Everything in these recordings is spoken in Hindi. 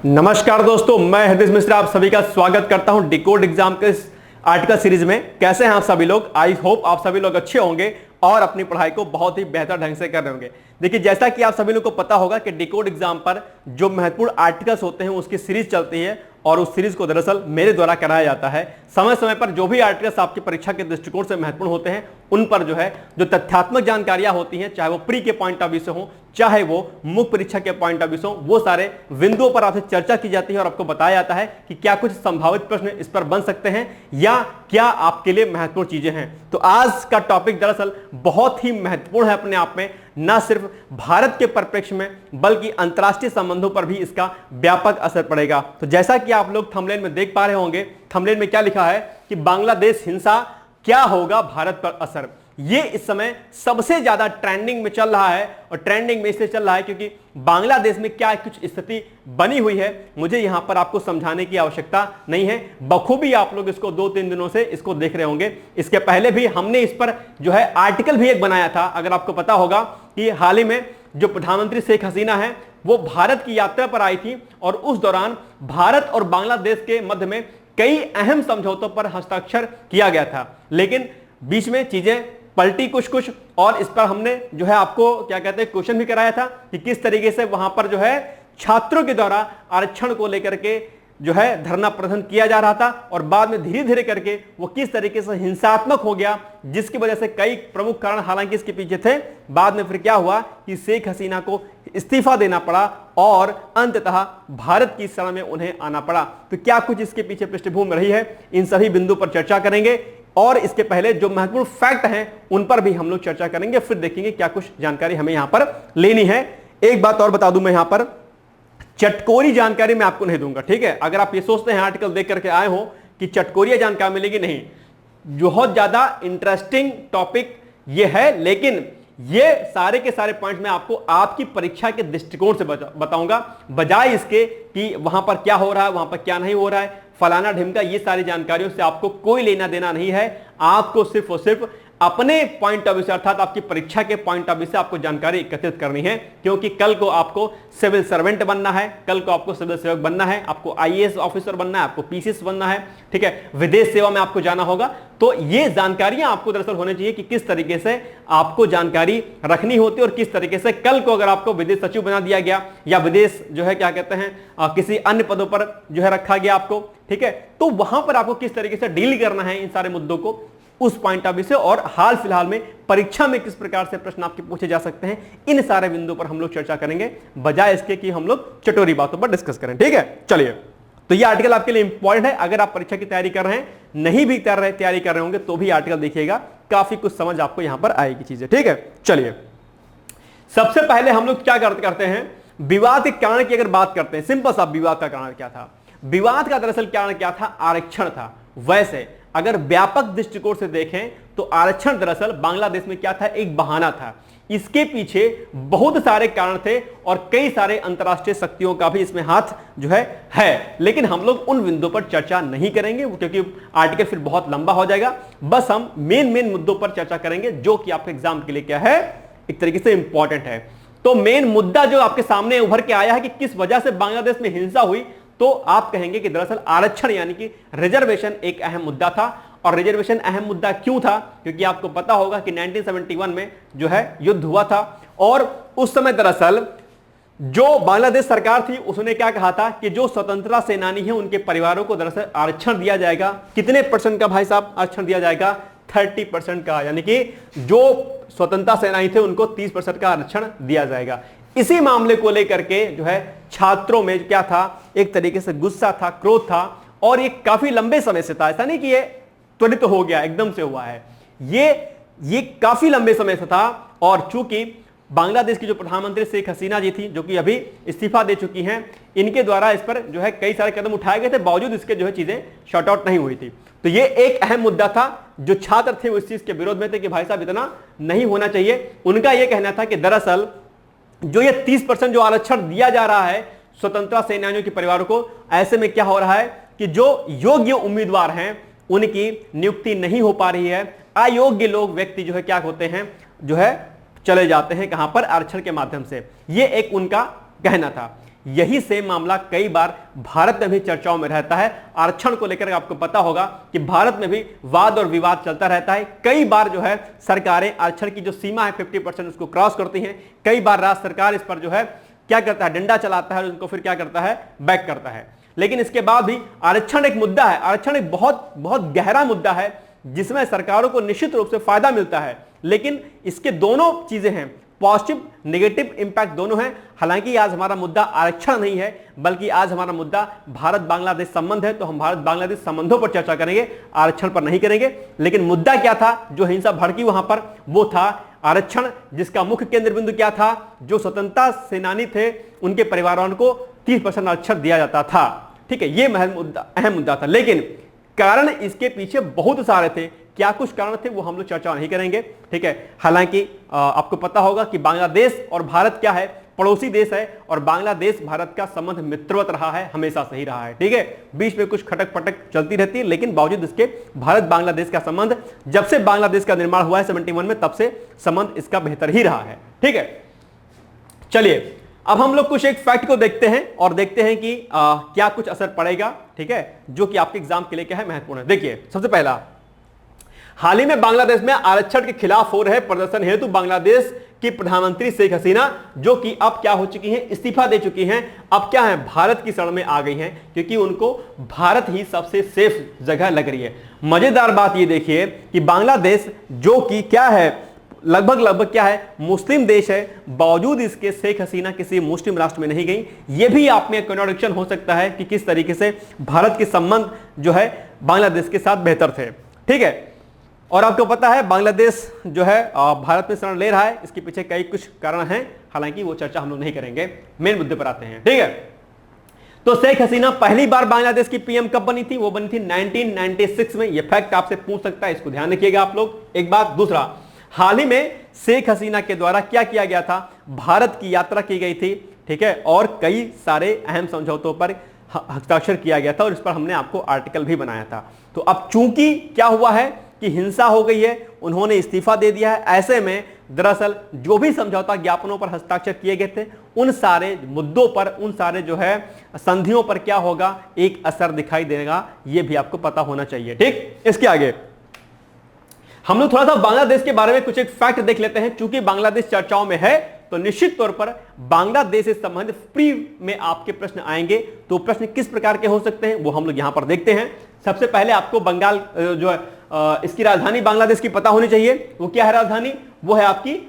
नमस्कार दोस्तों, मैं हृदय मिश्रा आप सभी का स्वागत करता हूं डिकोड एग्जाम के इस आर्टिकल सीरीज में। कैसे हैं आप सभी लोग? आई होप आप सभी लोग अच्छे होंगे और अपनी पढ़ाई को बहुत ही बेहतर ढंग से कर रहे होंगे। देखिए, जैसा कि आप सभी लोग को पता होगा कि डिकोड एग्जाम पर जो महत्वपूर्ण आर्टिकल्स होते हैं उसकी सीरीज चलती है और उस सीरीज को दरअसल मेरे द्वारा कराया जाता है। समय समय पर जो भी आर्टिकल्स आपकी परीक्षा के दृष्टिकोण से महत्वपूर्ण होते हैं उन पर जो तथ्यात्मक जानकारियां होती हैं, चाहे वो प्री के पॉइंट ऑफ व्यू से हो, चाहे वो मुख्य परीक्षा के पॉइंट ऑफ व्यू से हो, वो सारे बिंदुओं पर आपसे चर्चा की जाती है और आपको बताया जाता है कि क्या कुछ संभावित प्रश्न इस पर बन सकते हैं या क्या आपके लिए महत्वपूर्ण चीजें हैं। तो आज का टॉपिक दरअसल बहुत ही महत्वपूर्ण है अपने आप में, न सिर्फ भारत के परिप्रेक्ष्य में बल्कि अंतर्राष्ट्रीय संबंधों पर भी इसका व्यापक असर पड़ेगा। तो जैसा कि आप लोग थंबनेल में देख पा रहे होंगे, थंबनेल में क्या लिखा है कि बांग्लादेश हिंसा, क्या होगा भारत पर असर। ये इस समय सबसे ज्यादा ट्रेंडिंग में चल रहा है और ट्रेंडिंग में इसलिए चल रहा है क्योंकि बांग्लादेश में क्या कुछ स्थिति बनी हुई है मुझे यहां पर आपको समझाने की आवश्यकता नहीं है। बखूबी आप लोग इसको 2-3 दिनों से इसको देख रहे होंगे। इसके पहले भी हमने इस पर आर्टिकल भी एक बनाया था। अगर आपको पता होगा कि हाल ही में जो प्रधानमंत्री शेख हसीना है वो भारत की यात्रा पर आई थी और उस दौरान भारत और बांग्लादेश के मध्य में कई अहम समझौतों पर हस्ताक्षर किया गया था, लेकिन बीच में चीजें पलटी कुछ और इस पर हमने आपको क्वेश्चन भी कराया था कि किस तरीके से वहां पर छात्रों के द्वारा आरक्षण को लेकर के धरना प्रदर्शन किया जा रहा था और बाद में धीरे धीरे करके वो किस तरीके से हिंसात्मक हो गया, जिसकी वजह से कई प्रमुख कारण हालांकि इसके पीछे थे। बाद में फिर क्या हुआ कि शेख हसीना को इस्तीफा देना पड़ा और अंततः भारत की शरण में उन्हें आना पड़ा। तो क्या कुछ इसके पीछे पृष्ठभूमि रही है, इन सभी बिंदु पर चर्चा करेंगे और इसके पहले जो महत्वपूर्ण फैक्ट हैं उन पर भी हम लोग चर्चा करेंगे। फिर देखेंगे क्या कुछ जानकारी हमें यहां पर लेनी है। एक बात और बता दूं, मैं यहां पर चटकोरी जानकारी मैं आपको नहीं दूंगा, ठीक है। अगर आप ये सोचते हैं आर्टिकल देख करके आए हो कि चटकोरिया जानकारी मिलेगी, नहीं, बहुत ज्यादा इंटरेस्टिंग टॉपिक ये है, लेकिन ये सारे के सारे पॉइंट मैं आपको आपकी परीक्षा के दृष्टिकोण से बताऊंगा, बजाय इसके कि वहां पर क्या हो रहा है, वहां पर क्या नहीं हो रहा है, फलाना ढिमका। ये सारी जानकारियों से आपको कोई लेना देना नहीं है। आपको सिर्फ और सिर्फ अपने पॉइंट ऑफ व्यू से, अर्थात आपकी परीक्षा के पॉइंट ऑफ व्यू से आपको जानकारी एकत्रित करनी है, क्योंकि कल को आपको सिविल सर्वेंट बनना है, कल को आपको सिविल सेवक बनना है, आपको आईएएस ऑफिसर बनना है, आपको पीसीएस बनना है, ठीक है, विदेश सेवा में आपको जाना होगा। तो ये जानकारियां आपको दरअसल होनी चाहिए कि किस तरीके से आपको जानकारी रखनी होती है और किस तरीके से कल को अगर आपको विदेश सचिव बना दिया गया या विदेश किसी अन्य पदों पर रखा गया आपको, ठीक है, तो वहां पर आपको किस तरीके से डील करना है इन सारे मुद्दों को, उस पॉइंट ऑफ व्यू से, और हाल फिलहाल में परीक्षा में किस प्रकार से प्रश्न आपके पूछे जा सकते हैं, इन सारे बिंदुओं पर हम लोग चर्चा करेंगे, बजाय इसके कि हम लोग चटोरी बातों पर डिस्कस करें, ठीक है। चलिए, तो ये आर्टिकल आपके लिए इंपॉर्टेंट है। अगर आप परीक्षा की तैयारी कर रहे हैं, नहीं भी तैयारी कर रहे होंगे तो भी आर्टिकल देखिएगा, काफी कुछ समझ आपको यहां पर आएगी चीजें, ठीक है। चलिए, सबसे पहले हम लोग क्या करते हैं, विवाद के कारण की अगर बात करते हैं, सिंपल सा विवाद का कारण क्या था। विवाद का दरअसल कारण क्या था, आरक्षण था। वैसे अगर व्यापक दृष्टिकोण से देखें तो आरक्षण दरअसल बांग्लादेश में क्या था, एक बहाना था। इसके पीछे बहुत सारे कारण थे और कई सारे अंतरराष्ट्रीय शक्तियों का भी इसमें हाथ है, लेकिन हम लोग उन बिंदुओं पर चर्चा नहीं करेंगे क्योंकि आर्टिकल फिर बहुत लंबा हो जाएगा। बस हम मेन मुद्दों पर चर्चा करेंगे जो कि आपके एग्जाम के लिए क्या है, एक तरीके से इंपॉर्टेंट है। तो मेन मुद्दा जो आपके सामने उभर के आया है कि किस वजह से बांग्लादेश में हिंसा हुई, तो आप कहेंगे कि दरअसल आरक्षण यानी कि रिजर्वेशन एक अहम मुद्दा था। और रिजर्वेशन अहम मुद्दा क्यों था, क्योंकि आपको पता होगा कि 1971 में युद्ध हुआ था और उस समय दरअसल जो बांग्लादेश सरकार थी उसने क्या कहा था कि जो स्वतंत्रता सेनानी है उनके परिवारों को दरअसल आरक्षण दिया जाएगा। कितने परसेंट का भाई साहब आरक्षण दिया जाएगा? 30% का, यानी कि जो स्वतंत्रता सेनानी थे उनको 30% का आरक्षण दिया जाएगा। इसी मामले को लेकर के छात्रों में क्या था, एक तरीके से गुस्सा था, क्रोध था और ये काफी लंबे समय से था। ऐसा नहीं कि ये त्वरित हो गया, एकदम से हुआ है, ये काफी लंबे समय से था। और चूंकि बांग्लादेश की जो प्रधानमंत्री शेख हसीना जी थी, जो कि अभी इस्तीफा दे चुकी हैं, इनके द्वारा इस पर कई सारे कदम उठाए गए थे, बावजूद इसके चीजें शॉर्ट आउट नहीं हुई थी। तो ये एक अहम मुद्दा था। जो छात्र थे वो इस चीज के विरोध में थे कि भाई साहब इतना नहीं होना चाहिए। उनका यह कहना था कि दरअसल जो ये 30% जो आरक्षण दिया जा रहा है स्वतंत्रता सेनानियों के परिवारों को, ऐसे में क्या हो रहा है कि जो योग्य उम्मीदवार हैं उनकी नियुक्ति नहीं हो पा रही है। अयोग्य लोग, व्यक्ति क्या होते हैं, चले जाते हैं कहां पर, आरक्षण के माध्यम से। यह एक उनका कहना था। यही सेम मामला कई बार भारत में भी चर्चाओं में रहता है। आरक्षण को लेकर आपको पता होगा कि भारत में भी वाद और विवाद चलता रहता है। कई बार जो है सरकारें आरक्षण की जो सीमा है 50% उसको क्रॉस करती हैं। कई बार राज्य सरकार इस पर जो है क्या करता है, डंडा चलाता है और उनको फिर क्या करता है, बैक करता है। लेकिन इसके बाद भी आरक्षण एक मुद्दा है, आरक्षण एक बहुत बहुत गहरा मुद्दा है जिसमें सरकारों को निश्चित रूप से फायदा मिलता है। लेकिन इसके दोनों चीजें हैं, पॉजिटिव नेगेटिव इंपैक्ट दोनों हैं। हालांकि आज हमारा मुद्दा आरक्षण नहीं है, बल्कि आज हमारा मुद्दा भारत बांग्लादेश संबंध है। तो हम भारत बांग्लादेश संबंधों पर चर्चा करेंगे, आरक्षण पर नहीं करेंगे। लेकिन मुद्दा क्या था जो हिंसा भड़की वहां पर, वो था आरक्षण, जिसका मुख्य केंद्र बिंदु क्या था, जो स्वतंत्रता सेनानी थे उनके परिवारों को 30% आरक्षण दिया जाता था। ठीक है, यह अहम मुद्दा था। लेकिन कारण इसके पीछे बहुत सारे थे। क्या कुछ कारण थे वो हम लोग चर्चा नहीं करेंगे। ठीक है, हालांकि आपको पता होगा कि बांग्लादेश और भारत क्या है, पड़ोसी देश है और बांग्लादेश भारत का संबंध मित्रवत रहा है, हमेशा सही रहा है। ठीक है, बीच में कुछ खटक पटक चलती रहती है, लेकिन बावजूद इसके भारत बांग्लादेश का संबंध जब से बांग्लादेश का निर्माण हुआ है 71 में, तब से संबंध इसका बेहतर ही रहा है। ठीक है, चलिए अब हम लोग कुछ एक फैक्ट को देखते हैं और देखते हैं कि क्या कुछ असर पड़ेगा। ठीक है, जो कि आपके एग्जाम के लिए क्या है, महत्वपूर्ण है। देखिए, सबसे पहला, हाल ही में बांग्लादेश में आरक्षण के खिलाफ हो रहे प्रदर्शन हेतु बांग्लादेश की प्रधानमंत्री शेख हसीना, जो कि अब क्या हो चुकी हैं, इस्तीफा दे चुकी हैं, अब क्या है, भारत की शरण में आ गई हैं, क्योंकि उनको भारत ही सबसे सेफ जगह लग रही है। मजेदार बात ये देखिए कि बांग्लादेश जो कि क्या है, लगभग क्या है, मुस्लिम देश है, बावजूद इसके शेख हसीना किसी मुस्लिम राष्ट्र में नहीं गई। यह भी आप में कॉन्ट्रडिक्शन हो सकता है कि किस तरीके से भारत के संबंध जो है बांग्लादेश के साथ बेहतर थे। ठीक है, और आपको पता है बांग्लादेश जो है भारत में शरण ले रहा है, इसके पीछे कई कुछ कारण हैं, हालांकि वो चर्चा हम लोग नहीं करेंगे, मेन मुद्दे पर आते हैं। ठीक है, तो शेख हसीना पहली बार बांग्लादेश की पीएम कब बनी थी, वो बनी थी 1996 में। यह फैक्ट आपसे पूछ सकता है, इसको ध्यान रखिएगा आप लोग। एक बात, दूसरा, हाल ही में शेख हसीना के द्वारा क्या किया गया था, भारत की यात्रा की गई थी। ठीक है, और कई सारे अहम समझौतों पर हस्ताक्षर किया गया था और इस पर हमने आपको आर्टिकल भी बनाया था। तो अब चूंकि क्या हुआ है कि हिंसा हो गई है, उन्होंने इस्तीफा दे दिया है, ऐसे में दरअसल जो भी समझौता ज्ञापनों पर हस्ताक्षर किए गए थे, उन सारे मुद्दों पर, उन सारे जो है संधियों पर क्या होगा, एक असर दिखाई देगा। यह भी आपको पता होना चाहिए। ठीक, इसके आगे हम लोग थोड़ा सा बांग्लादेश के बारे में कुछ एक फैक्ट देख लेते हैं। चूंकि बांग्लादेश चर्चाओं में है, तो निश्चित तौर पर बांग्लादेश से संबंधित प्री में आपके प्रश्न आएंगे। तो प्रश्न किस प्रकार के हो सकते हैं वो हम लोग यहां पर देखते हैं। सबसे पहले आपको बंगाल जो है इसकी राजधानी बांग्लादेश की पता होनी चाहिए। वो क्या है राजधानी, वो है आपकी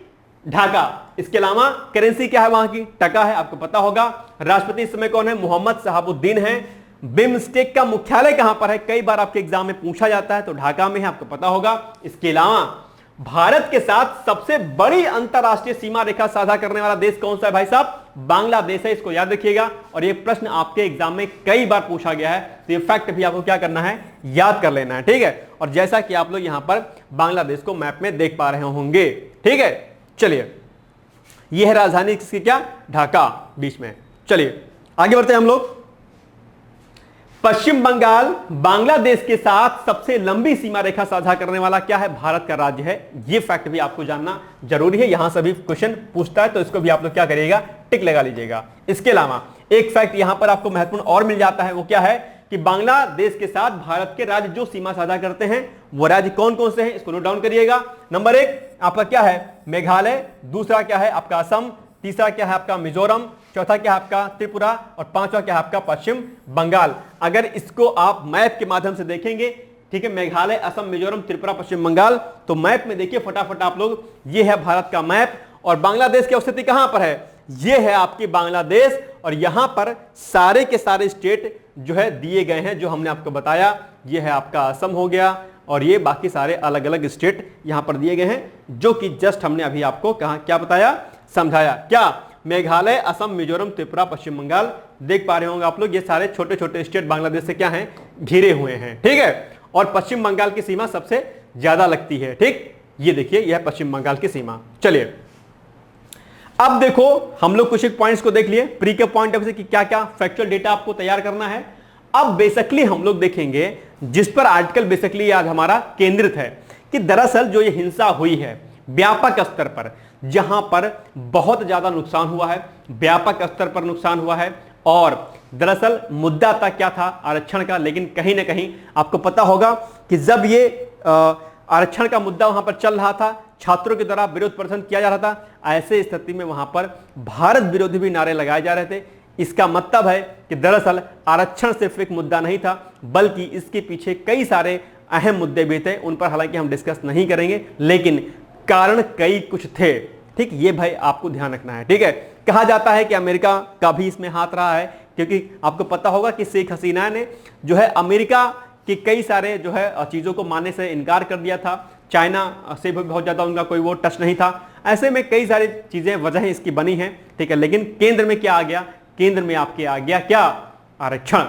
ढाका। इसके अलावा करेंसी क्या है वहां की, टका है, आपको पता होगा। राष्ट्रपति इस समय कौन है, मोहम्मद शहाबुद्दीन है। बिम्स्टेक का मुख्यालय कहां पर है, कई बार आपके एग्जाम में पूछा जाता है, तो ढाका में है, आपको पता होगा। इसके अलावा भारत के साथ सबसे बड़ी अंतरराष्ट्रीय सीमा रेखा साझा करने वाला देश कौन सा है भाई साहब, बांग्लादेश है। इसको याद रखिएगा, और यह प्रश्न आपके एग्जाम में कई बार पूछा गया है, तो ये फैक्ट भी आपको क्या करना है, याद कर लेना है। ठीक है, और जैसा कि आप लोग यहां पर बांग्लादेश को मैप में देख पा रहे होंगे। ठीक है, चलिए, यह है राजधानी किसकी, क्या, ढाका बीच में। चलिए आगे बढ़ते हैं हम लोग। पश्चिम बंगाल बांग्लादेश के साथ सबसे लंबी सीमा रेखा साझा करने वाला क्या है, भारत का राज्य है। यह फैक्ट भी आपको जानना जरूरी है, यहां से भी क्वेश्चन पूछता है, तो इसको भी आप लोग क्या करिएगा, टिक लगा लीजिएगा। इसके अलावा एक फैक्ट यहां पर आपको महत्वपूर्ण और मिल जाता है, वो क्या है कि बांग्लादेश के साथ भारत के राज्य जो सीमा साझा करते हैं वो राज्य कौन कौन से हैं, इसको नोट डाउन करिएगा। नंबर 1 आपका क्या है, मेघालय। दूसरा क्या है आपका असम। तीसरा क्या है आपका मिजोरम। चौथा क्या है आपका त्रिपुरा। और पांचवा क्या है आपका पश्चिम बंगाल। अगर इसको आप मैप के माध्यम से देखेंगे, ठीक है, मेघालय, असम, मिजोरम, त्रिपुरा, पश्चिम बंगाल, तो मैप में देखिए फटाफट आप लोग, ये है भारत का मैप। और बांग्लादेश की स्थिति कहां पर है, ये है आपकी बांग्लादेश, और यहां पर सारे के सारे स्टेट जो है दिए गए हैं, जो हमने आपको बताया। ये है आपका असम हो गया, और ये बाकी सारे अलग अलग स्टेट यहां पर दिए गए हैं, जो कि जस्ट हमने अभी आपको कहा क्या बताया, समझाया। क्या, मेघालय, असम, मिजोरम, त्रिपुरा, पश्चिम बंगाल। देख पा रहे होंगे आप लोग, ये सारे छोटे छोटे स्टेट बांग्लादेश से क्या हैं, घिरे हुए हैं। ठीक है, और पश्चिम बंगाल की सीमा सबसे ज्यादा लगती है। ठीक, ये देखिए, यह पश्चिम बंगाल की सीमा। चलिए अब देखो, हम लोग कुछ एक पॉइंट्स को देख लिए प्री के पॉइंट ऑफ व्यू से कि क्या क्या फैक्चुअल डेटा आपको तैयार करना है। अब बेसिकली हम लोग देखेंगे, जिस पर आर्टिकल बेसिकली आज हमारा केंद्रित है, कि दरअसल जो ये हिंसा हुई है व्यापक स्तर पर, जहां पर बहुत ज्यादा नुकसान हुआ है, व्यापक स्तर पर नुकसान हुआ है, और दरअसल मुद्दा था क्या था आरक्षण का, लेकिन कहीं ना कहीं आपको पता होगा कि जब ये आरक्षण का मुद्दा वहां पर चल रहा था, छात्रों के द्वारा विरोध प्रदर्शन किया जा रहा था, ऐसे स्थिति में वहां पर भारत विरोधी भी नारे लगाए जा रहे थे। इसका मतलब है कि दरअसल आरक्षण सिर्फ एक मुद्दा नहीं था, बल्कि इसके पीछे कई सारे अहम मुद्दे भी थे, उन पर हालांकि हम डिस्कस नहीं करेंगे, लेकिन कारण कई कुछ थे। ठीक, ये भाई आपको ध्यान रखना है। ठीक है, कहा जाता है कि अमेरिका का भी इसमें हाथ रहा है, क्योंकि आपको पता होगा कि शेख हसीना ने जो है अमेरिका के कई सारे जो है चीजों को मानने से इनकार कर दिया था। चाइना से भी बहुत ज्यादा उनका कोई वो टच नहीं था। ऐसे में कई सारी चीजें वजह इसकी बनी है। ठीक है, लेकिन केंद्र में क्या आ गया? केंद्र में आपके आ गया क्या? आरक्षण।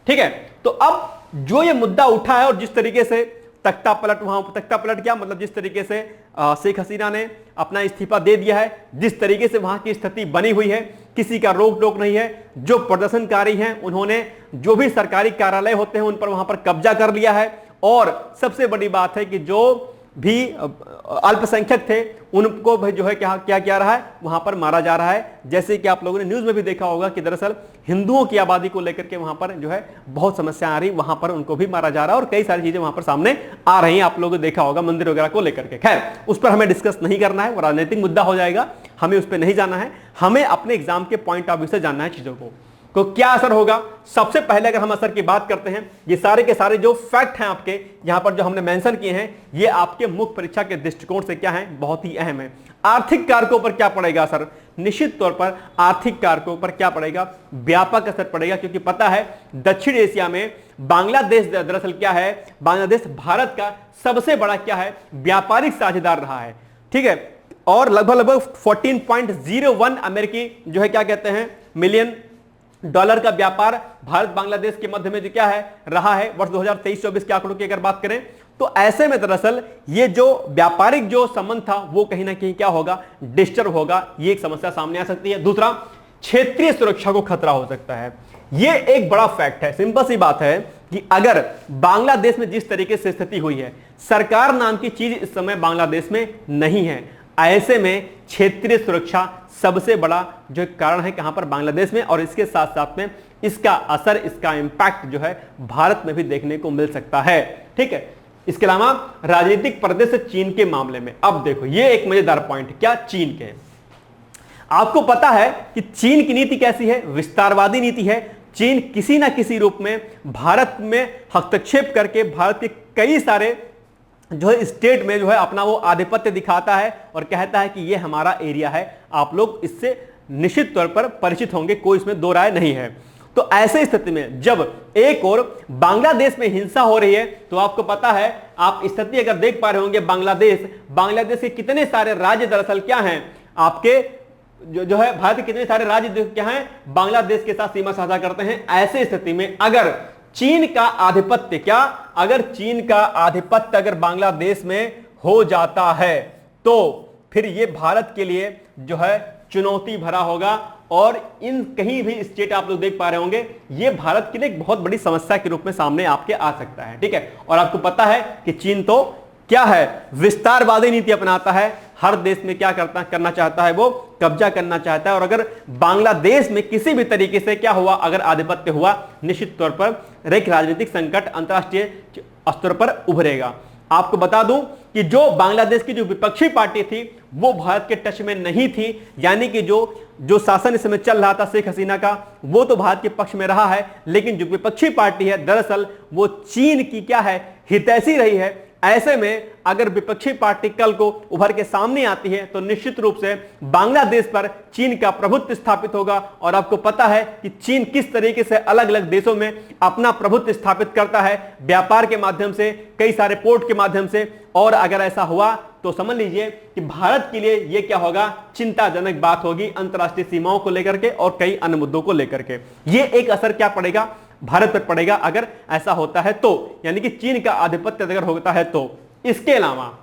ठीक है, तो अब जो ये मुद्दा उठा है और जिस तरीके से तख्ता पलट, वहां तख्ता पलट क्या मतलब, जिस तरीके से शेख हसीना ने अपना इस्तीफा दे दिया है, जिस तरीके से वहां की स्थिति बनी हुई है, किसी का रोक टोक नहीं है। जो प्रदर्शनकारी हैं उन्होंने जो भी सरकारी कार्यालय होते हैं उन पर वहां पर कब्जा कर लिया है, और सबसे बड़ी बात है कि जो भी अल्पसंख्यक थे उनको भी जो है क्या रहा है, वहां पर मारा जा रहा है। जैसे कि आप लोगों ने न्यूज में भी देखा होगा कि दरअसल हिंदुओं की आबादी को लेकर के वहां पर जो है बहुत समस्या आ रही, वहां पर उनको भी मारा जा रहा है और कई सारी चीजें वहां पर सामने आ रही हैं। आप लोगों ने देखा होगा मंदिर वगैरह को लेकर के। खैर, उस पर हमें डिस्कस नहीं करना है, वो राजनीतिक मुद्दा हो जाएगा, हमें उस पर नहीं जाना है। हमें अपने एग्जाम के पॉइंट ऑफ व्यू से जानना है चीजों को क्या असर होगा। सबसे पहले अगर हम असर की बात करते हैं, ये सारे के सारे जो फैक्ट हैं आपके यहां पर जो हमने मेंशन किए हैं, ये आपके मुख्य परीक्षा के दृष्टिकोण से क्या है, बहुत ही अहम है। आर्थिक कारकों पर क्या पड़ेगा असर? निश्चित तौर पर आर्थिक कारकों पर क्या पड़ेगा? व्यापक असर पड़ेगा, क्योंकि पता है दक्षिण एशिया में बांग्लादेश दरअसल क्या है, बांग्लादेश भारत का सबसे बड़ा क्या है, व्यापारिक साझेदार रहा है। ठीक है, और लगभग 14.01 अमेरिकी जो है क्या कहते हैं मिलियन डॉलर का व्यापार भारत बांग्लादेश के मध्य में जो क्या है रहा है वर्ष 2023-24 के आंकड़ों की अगर बात करें तो। ऐसे में दरअसल ये जो व्यापारिक जो संबंध था वो कहीं ना कहीं क्या होगा, डिस्टर्ब होगा। ये एक समस्या सामने आ सकती है। दूसरा, क्षेत्रीय सुरक्षा को खतरा हो सकता है। ये एक बड़ा फैक्ट है, सिंपल सी बात है कि अगर बांग्लादेश में जिस तरीके से स्थिति हुई है, सरकार नाम की चीज इस समय बांग्लादेश में नहीं है। ऐसे में क्षेत्रीय सुरक्षा सबसे बड़ा जो कारण है कहां पर, बांग्लादेश में, और इसके साथ साथ में इसका असर, इसका इंपैक्ट जो है भारत में भी देखने को मिल सकता है। ठीक है, इसके अलावा राजनीतिक परिदृश्य चीन के मामले में, अब देखो ये एक मजेदार पॉइंट, क्या चीन के, आपको पता है कि चीन की नीति कैसी है, विस्तारवादी नीति है। चीन किसी ना किसी रूप में भारत में हस्तक्षेप करके भारत के कई सारे जो है स्टेट में जो है अपना वो आधिपत्य दिखाता है और कहता है कि ये हमारा एरिया है, आप लोग इससे निश्चित तौर पर परिचित होंगे, कोई इसमें दो राय नहीं है। तो ऐसे स्थिति में जब एक और बांग्लादेश में हिंसा हो रही है, तो आपको पता है, आप स्थिति अगर देख पा रहे होंगे, बांग्लादेश के कितने सारे राज्य दरअसल क्या हैं, आपके जो है भारत के कितने सारे राज्य क्या हैं, बांग्लादेश के साथ सीमा साझा करते हैं। ऐसे स्थिति में अगर चीन का आधिपत्य अगर बांग्लादेश में हो जाता है तो फिर ये भारत के लिए जो है चुनौती भरा होगा, और इन कहीं भी स्टेट आप लोग देख पा रहे होंगे, ये भारत के लिए एक बहुत बड़ी समस्या के रूप में सामने आपके आ सकता है। ठीक है, और आपको पता है कि चीन तो क्या है, विस्तारवादी नीति अपनाता है, हर देश में क्या करना चाहता है, वो कब्जा करना चाहता है। और अगर बांग्लादेश में किसी भी तरीके से क्या हुआ, अगर आधिपत्य हुआ, निश्चित तौर पर एक राजनीतिक संकट अंतरराष्ट्रीय स्तर पर उभरेगा। आपको बता दूं कि जो बांग्लादेश की जो विपक्षी पार्टी थी वो भारत के टच में नहीं थी, यानी कि जो शासन इस समय चल रहा था शेख हसीना का, वो तो भारत के पक्ष में रहा है, लेकिन जो विपक्षी पार्टी है दरअसल वो चीन की क्या है, हितैषी रही है। ऐसे में अगर विपक्षी पार्टी कल को उभर के सामने आती है तो निश्चित रूप से बांग्लादेश पर चीन का प्रभुत्व स्थापित होगा। और आपको पता है कि चीन किस तरीके से अलग अलग देशों में अपना प्रभुत्व स्थापित करता है, व्यापार के माध्यम से, कई सारे पोर्ट के माध्यम से। और अगर ऐसा हुआ तो समझ लीजिए कि भारत के लिए यह क्या होगा, चिंताजनक बात होगी अंतरराष्ट्रीय सीमाओं को लेकर के और कई अन्य मुद्दों को लेकर के। यह एक असर क्या पड़ेगा, भारत पर पड़ेगा अगर ऐसा होता है तो, यानी कि चीन का आधिपत्य अगर होता है तो। इसके अलावा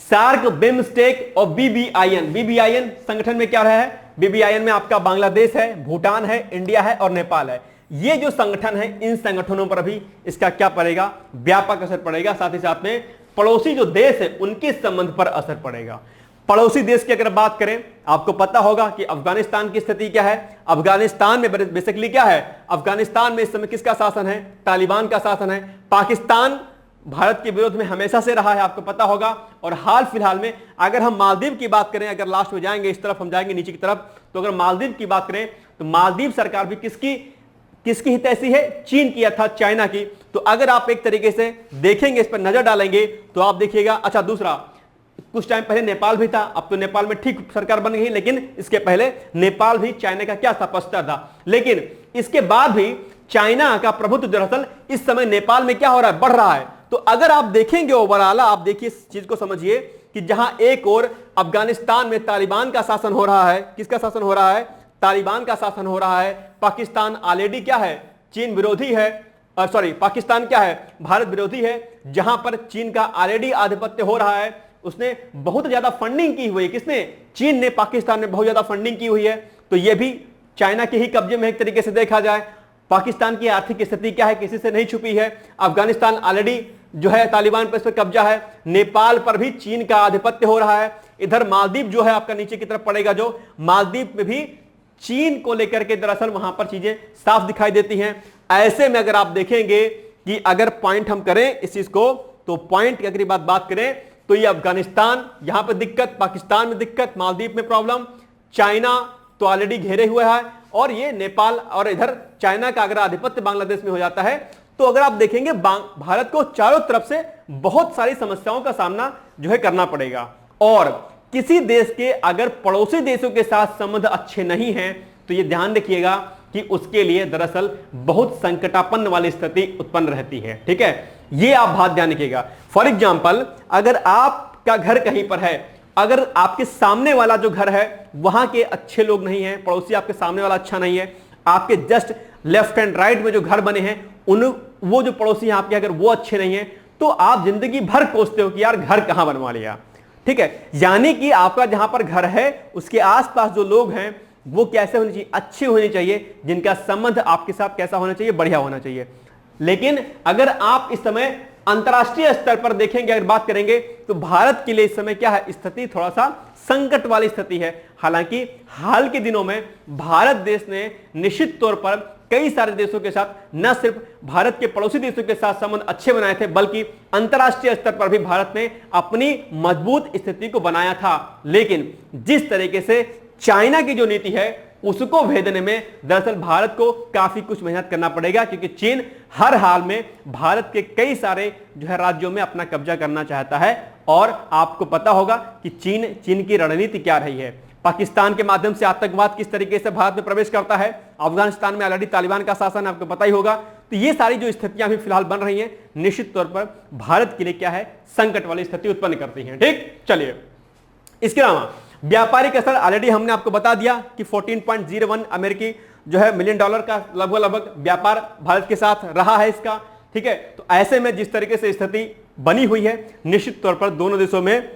सार्क, बिम्स्टेक और बीबीआईएन संगठन में क्या रहा है, बीबीआईएन में आपका बांग्लादेश है, भूटान है, इंडिया है और नेपाल है। ये जो संगठन है, इन संगठनों पर भी इसका क्या पड़ेगा, व्यापक असर पड़ेगा। साथ ही साथ में पड़ोसी जो देश है उनके संबंध पर असर पड़ेगा। पड़ोसी देश की अगर बात करें, आपको पता होगा कि अफगानिस्तान की स्थिति क्या है। अफगानिस्तान में बेसिकली क्या है, अफगानिस्तान में इस समय किसका शासन है, तालिबान का शासन है। पाकिस्तान भारत के विरोध में हमेशा से रहा है, आपको पता होगा। और हाल फिलहाल में अगर हम मालदीव की बात करें, अगर लास्ट में जाएंगे इस तरफ, हम जाएंगे नीचे की तरफ, तो अगर मालदीव की बात करें तो मालदीव सरकार भी किसकी हितैषी है, चीन की अर्थात चाइना की। तो अगर आप एक तरीके से देखेंगे, इस पर नजर डालेंगे तो आप देखिएगा। अच्छा, दूसरा, कुछ टाइम पहले नेपाल भी था, अब तो नेपाल में ठीक सरकार बन गई, लेकिन इसके पहले नेपाल भी चाइना का क्या था, पस्तर था। लेकिन इसके बाद भी चाइना का प्रभुत्व दरअसल इस समय नेपाल में क्या हो रहा है, बढ़ रहा है। तो अगर आप देखेंगे ओवरऑल, आप देखिए इस चीज को समझिए कि जहां एक और अफगानिस्तान में तालिबान का शासन हो रहा है, किसका शासन हो रहा है, तालिबान का शासन हो रहा है। पाकिस्तान ऑलरेडी क्या है, चीन विरोधी है, सॉरी पाकिस्तान क्या है, भारत विरोधी है। जहां पर चीन का ऑलरेडी आधिपत्य हो रहा है, उसने बहुत ज्यादा फंडिंग की हुई है, किसने, चीन ने पाकिस्तान में बहुत ज्यादा फंडिंग की हुई है। तो यह भी चाइना के ही कब्जे में एक तरीके से देखा जाए। पाकिस्तान की आर्थिक स्थिति क्या है, किसी से नहीं छुपी है। अफगानिस्तान ऑलरेडी जो है तालिबान पर इस पर कब्जा है। नेपाल पर भी चीन का आधिपत्य हो रहा है। इधर मालदीव जो है आपका नीचे की तरफ पड़ेगा, जो मालदीव में भी चीन को लेकर के दरअसल वहां पर चीजें साफ दिखाई देती हैं। ऐसे में अगर आप देखेंगे कि अगर पॉइंट हम करें इस चीज को, तो पॉइंट की अगर बात करें तो ये अफगानिस्तान, यहां पर दिक्कत, पाकिस्तान में दिक्कत, मालदीव में प्रॉब्लम, चाइना तो ऑलरेडी घेरे हुए है, और ये नेपाल, और इधर चाइना का अगर आधिपत्य बांग्लादेश में हो जाता है, तो अगर आप देखेंगे भारत को चारों तरफ से बहुत सारी समस्याओं का सामना जो है करना पड़ेगा। और किसी देश के अगर पड़ोसी देशों के साथ संबंध अच्छे नहीं हैं, तो ये ध्यान रखिएगा कि उसके लिए दरअसल बहुत संकटापन्न वाली स्थिति उत्पन्न रहती है। ठीक है, ये आप बात ध्यान रखिएगा। फॉर एग्जाम्पल, अगर आपका घर कहीं पर है, अगर आपके सामने वाला जो घर है वहां के अच्छे लोग नहीं है, पड़ोसी आपके सामने वाला अच्छा नहीं है, आपके जस्ट लेफ्ट एंड राइट में जो घर बने हैं वो जो पड़ोसी हैं आपके, अगर वो अच्छे नहीं है, तो आप जिंदगी भर कोसते हो कि यार घर कहां बनवा लिया। ठीक है, यानी कि आपका जहां पर घर है उसके आसपास जो लोग हैं वो कैसे होने चाहिए, अच्छे होने चाहिए, जिनका संबंध आपके साथ कैसा होना चाहिए, बढ़िया होना चाहिए। लेकिन अगर आप इस समय अंतरराष्ट्रीय स्तर पर देखेंगे, अगर बात करेंगे, तो भारत के लिए इस समय क्या है, स्थिति थोड़ा सा संकट वाली स्थिति है। हालांकि हाल के दिनों में भारत देश ने निश्चित तौर पर कई सारे देशों के साथ, न सिर्फ भारत के पड़ोसी देशों के साथ संबंध अच्छे बनाए थे, बल्कि अंतरराष्ट्रीय स्तर पर भी भारत ने अपनी मजबूत स्थिति को बनाया था। लेकिन जिस तरीके से चाइना की जो नीति है उसको भेदने में दरअसल भारत को काफी कुछ मेहनत करना पड़ेगा, क्योंकि चीन हर हाल में भारत के कई सारे जो है राज्यों में अपना कब्जा करना चाहता है। और आपको पता होगा कि चीन की रणनीति क्या रही है। पाकिस्तान के माध्यम से आतंकवाद किस तरीके से भारत में प्रवेश करता है, अफगानिस्तान में ऑलरेडी तालिबान का शासन है, आपको पता ही होगा। तो ये सारी जो स्थितियां भी फिलहाल बन रही हैं, निश्चित तौर पर भारत के लिए क्या है, संकट वाली स्थिति उत्पन्न करती हैं। ठीक, चलिए, इसके अलावा व्यापारिक असर ऑलरेडी हमने आपको बता दिया कि 14.01 अमेरिकी जो है $मिलियन का लगभग व्यापार भारत के साथ रहा है इसका। ठीक है, तो ऐसे में जिस तरीके से स्थिति बनी हुई है, निश्चित तौर पर दोनों देशों में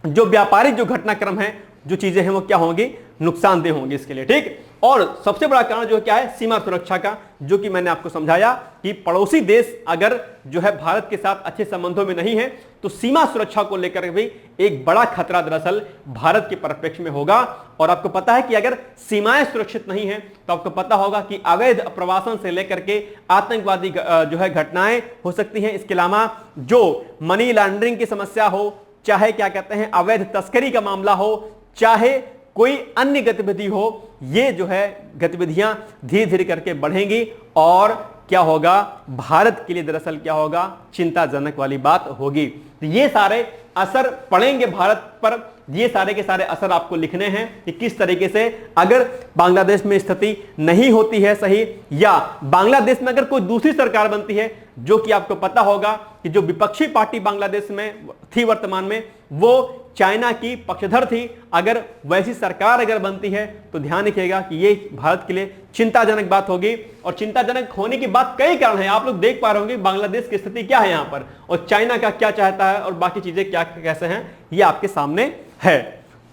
जो व्यापारिक जो घटनाक्रम है, जो चीजें हैं वो क्या होंगी, नुकसानदेह होंगी इसके लिए। ठीक, और सबसे बड़ा कारण जो क्या है, सीमा सुरक्षा का, जो कि मैंने आपको समझाया कि पड़ोसी देश अगर जो है भारत के साथ अच्छे संबंधों में नहीं है, तो सीमा सुरक्षा को लेकर भी एक बड़ा खतरा दरअसल भारत के परिप्रेक्ष्य में होगा। और आपको पता है कि अगर सीमाएं सुरक्षित नहीं है, तो आपको पता होगा कि अवैध प्रवासन से लेकर के आतंकवादी जो है घटनाएं हो सकती हैं। इसके अलावा जो मनी लॉन्ड्रिंग की समस्या हो, चाहे क्या कहते हैं अवैध तस्करी का मामला हो, चाहे कोई अन्य गतिविधि हो, ये जो है गतिविधियां धीरे धीरे करके बढ़ेंगी। और क्या होगा, भारत के लिए दरअसल क्या होगा, चिंताजनक वाली बात होगी। तो ये सारे असर पड़ेंगे भारत पर। ये सारे के सारे असर आपको लिखने हैं कि किस तरीके से अगर बांग्लादेश में स्थिति नहीं होती है सही, या बांग्लादेश में अगर कोई दूसरी सरकार बनती है, जो कि आपको पता होगा कि जो विपक्षी पार्टी बांग्लादेश में थी वर्तमान में, वो चाइना की पक्षधर थी। अगर वैसी सरकार अगर बनती है, तो ध्यान रखिएगा कि ये भारत के लिए चिंताजनक बात होगी। और चिंताजनक होने की बात कई कारण है, आप लोग देख पा रहे होंगे बांग्लादेश की स्थिति क्या है यहाँ पर, और चाइना का क्या चाहता है, और बाकी चीजें क्या कैसे हैं, ये आपके सामने है।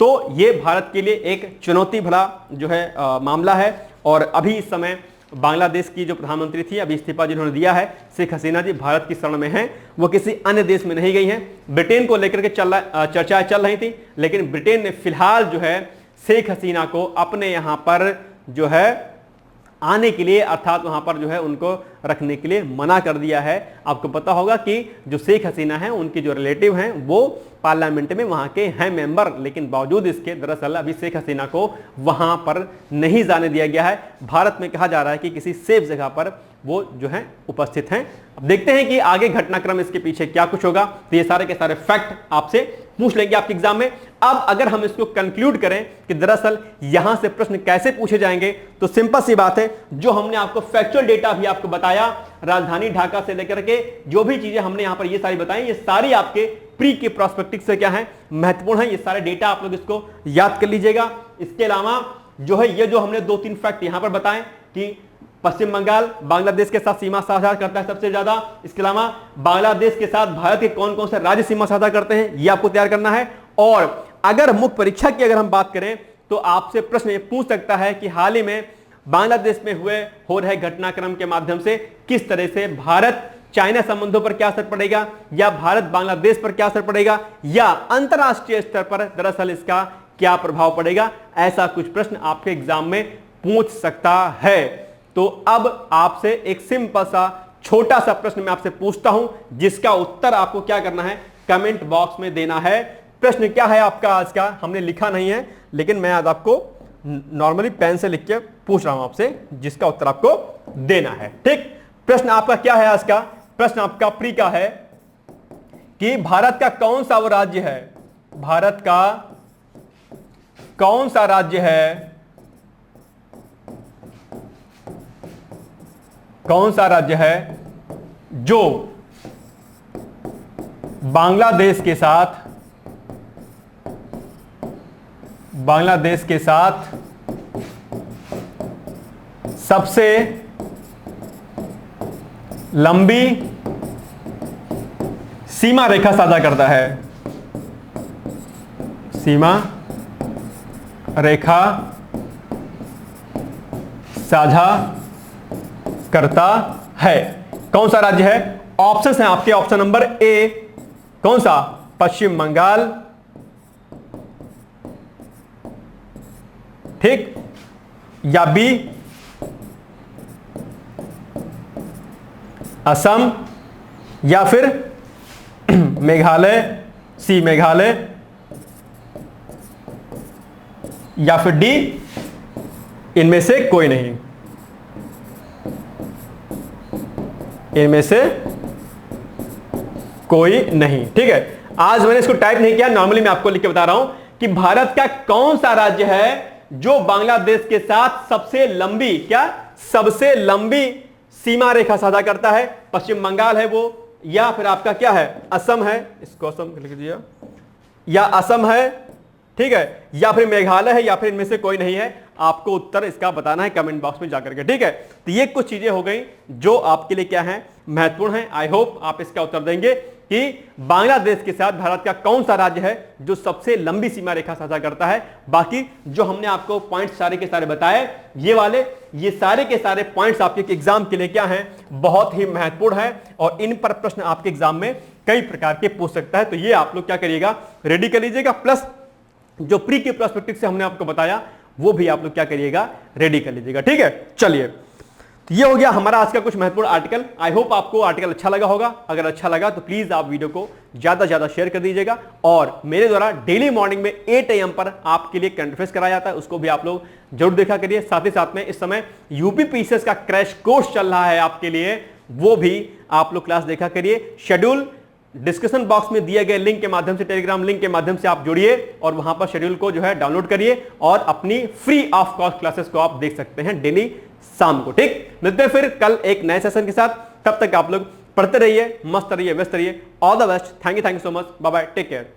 तो ये भारत के लिए एक चुनौती भरा जो है मामला है। और अभी इस समय बांग्लादेश की जो प्रधानमंत्री थी, अभी इस्तीफा जिन्होंने दिया है, शेख हसीना जी भारत की शरण में हैं, वो किसी अन्य देश में नहीं गई हैं। ब्रिटेन को लेकर के चर्चाएं चल रही थी, लेकिन ब्रिटेन ने फिलहाल जो है शेख हसीना को अपने यहां पर जो है आने के लिए, अर्थात वहां पर जो है उनको रखने के लिए मना कर दिया है। आपको पता होगा कि जो शेख हसीना है उनकी जो रिलेटिव हैं वो पार्लियामेंट में वहां के हैं मेंबर, लेकिन बावजूद इसके दरअसल अभी शेख हसीना को वहां पर नहीं जाने दिया गया है। भारत में कहा जा रहा है कि किसी सेफ जगह पर वो जो है उपस्थित हैं। अब देखते हैं कि आगे घटनाक्रम इसके पीछे क्या कुछ होगा। तो ये सारे के सारे फैक्ट आपसे पूछ लेंगे आपके एग्जाम में। अब अगर हम इसको कंक्लूड करें कि दरअसल यहां से प्रश्न कैसे पूछे जाएंगे, तो सिंपल सी बात है, जो हमने आपको फैक्चुअल डेटा भी आपको बताया, राजधानी ढाका से लेकर के जो भी चीजें हमने यहां पर ये सारी बताई, ये सारी आपके प्री के प्रोस्पेक्टिव से क्या है, महत्वपूर्ण है। ये सारे डेटा आप लोग इसको याद कर लीजिएगा। इसके अलावा जो है ये जो हमने 2-3 फैक्ट यहां पर बताएं कि पश्चिम बंगाल बांग्लादेश के साथ सीमा साझा करता है सबसे ज्यादा। इसके अलावा बांग्लादेश के साथ भारत के कौन कौन से राज्य सीमा साझा करते हैं, ये आपको तैयार करना है। और अगर मुख्य परीक्षा की अगर हम बात करें तो आपसे प्रश्न ये पूछ सकता है कि हाल ही में बांग्लादेश में हो रहे घटनाक्रम के माध्यम से किस तरह से भारत चाइना संबंधों पर क्या असर पड़ेगा, या भारत बांग्लादेश पर क्या असर पड़ेगा, या अंतरराष्ट्रीय स्तर पर दरअसल इसका क्या प्रभाव पड़ेगा। ऐसा कुछ प्रश्न आपके एग्जाम में पूछ सकता है। तो अब आपसे एक सिंपल सा छोटा सा प्रश्न मैं आपसे पूछता हूं, जिसका उत्तर आपको क्या करना है, कमेंट बॉक्स में देना है। प्रश्न क्या है आपका आज का, हमने लिखा नहीं है, लेकिन मैं आज आपको नॉर्मली पेन से लिख के पूछ रहा हूं आपसे, जिसका उत्तर आपको देना है। ठीक, प्रश्न आपका क्या है आज का? प्रश्न आपका प्री का है कि भारत का कौन सा वो राज्य है, भारत का कौन सा राज्य है, कौन सा राज्य है जो बांग्लादेश के साथ सबसे लंबी सीमा रेखा साझा करता है, सीमा रेखा साझा करता है। कौन सा राज्य है? ऑप्शंस हैं आपके। ऑप्शन नंबर ए कौन सा, पश्चिम बंगाल, ठीक, या बी असम, या फिर मेघालय, सी मेघालय, या फिर डी इनमें से कोई नहीं, इनमें से कोई नहीं। ठीक है, आज मैंने इसको टाइप नहीं किया, नॉर्मली मैं आपको लिख के बता रहा हूं कि भारत का कौन सा राज्य है जो बांग्लादेश के साथ सबसे लंबी, क्या सबसे लंबी सीमा रेखा साझा करता है। पश्चिम बंगाल है वो, या फिर आपका क्या है, असम है, इसको असम लिख दिया, या असम है, ठीक है, या फिर मेघालय है, या फिर इनमें से कोई नहीं है। आपको उत्तर इसका बताना है कमेंट बॉक्स में जाकर के। ठीक है, तो ये कुछ चीजें हो गई जो आपके लिए क्या है, महत्वपूर्ण है। आई होप आप इसका उत्तर देंगे कि बांग्लादेश के साथ भारत का कौन सा राज्य है जो सबसे लंबी सीमा रेखा साझा करता है। बाकी जो हमने आपको पॉइंट्स सारे के सारे बताए, ये सारे के सारे पॉइंट्स आपके एग्जाम के लिए क्या हैं, बहुत ही महत्वपूर्ण है, और इन पर प्रश्न आपके एग्जाम में कई प्रकार के पूछ सकता है। तो ये आप लोग क्या करिएगा, रेडी कर लीजिएगा। प्लस जो प्री के पर्सपेक्टिव से हमने आपको बताया वो भी आप लोग क्या करिएगा, रेडी कर लीजिएगा। ठीक है, चलिए, तो ये हो गया हमारा आज का कुछ महत्वपूर्ण आर्टिकल। आई होप आपको आर्टिकल अच्छा लगा होगा। अगर अच्छा लगा तो प्लीज आप वीडियो को ज्यादा से ज्यादा शेयर कर दीजिएगा, और मेरे द्वारा डेली मॉर्निंग में 8 AM पर आपके लिए करंट अफेयर्स कराया जाता है, उसको भी आप लोग जरूर देखा करिए। साथ ही साथ में इस समय यूपी पीसीएस का क्रैश कोर्स चल रहा है आपके लिए, वो भी आप लोग क्लास देखा करिए। शेड्यूल डिस्क्रिप्शन बॉक्स में दिए गए लिंक के माध्यम से, टेलीग्राम लिंक के माध्यम से आप जुड़िए, और वहां पर शेड्यूल को जो है डाउनलोड करिए, और अपनी फ्री ऑफ कॉस्ट क्लासेस को आप देख सकते हैं डेली शाम को। ठीक, मिलते हैं फिर कल एक नए सेशन के साथ। तब तक आप लोग पढ़ते रहिए, मस्त रहिए, व्यस्त रहिए। All the best. Thank you so much. Bye bye, take care.